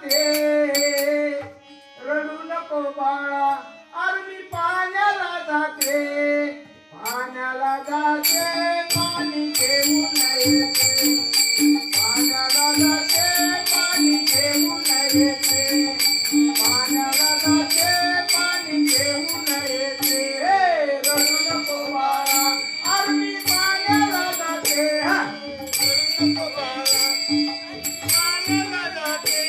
जाते रडू नको बाळा आरमी पाण्याला जाते पाण्याला जाते पाणी घेऊन येते पाण्याला जाते पाणी घेऊन येते पाण्याला जाते पाणी घेऊन येते रडू नको बाळा आरमी पाण्याला जाते रडू नको बाळा पाण्याला जाते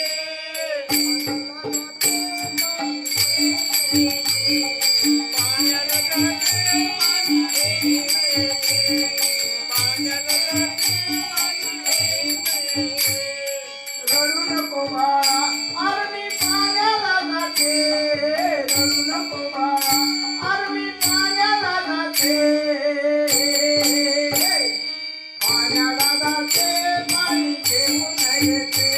रडू नको बाळा आरमी पाण्याला जाते रडू नको बाळा आरमी पाण्याला जाते पाण्याला जाते पाणी घेऊन येते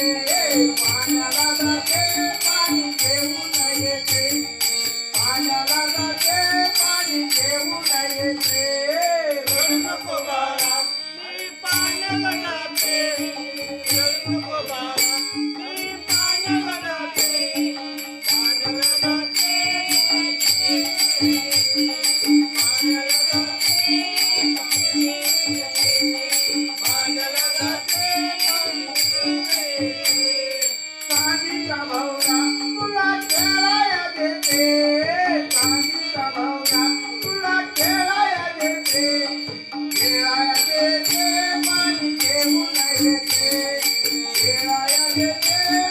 पाण्याला जाते पाणी घेऊन येते पाण्याला जाते पाणी घेऊन येते रडू नको बाळा मी पाण्याला जाते रडू नको बाळा मी पाण्याला जाते पाण्याला जाते पाण्याला जाते पाण्याला जाते चांदीचा भावना तुला खेळाया देते चांदीचा भावना तुला खेळाया देते खेळाया देते पाणी घेऊन येते खेळाया देते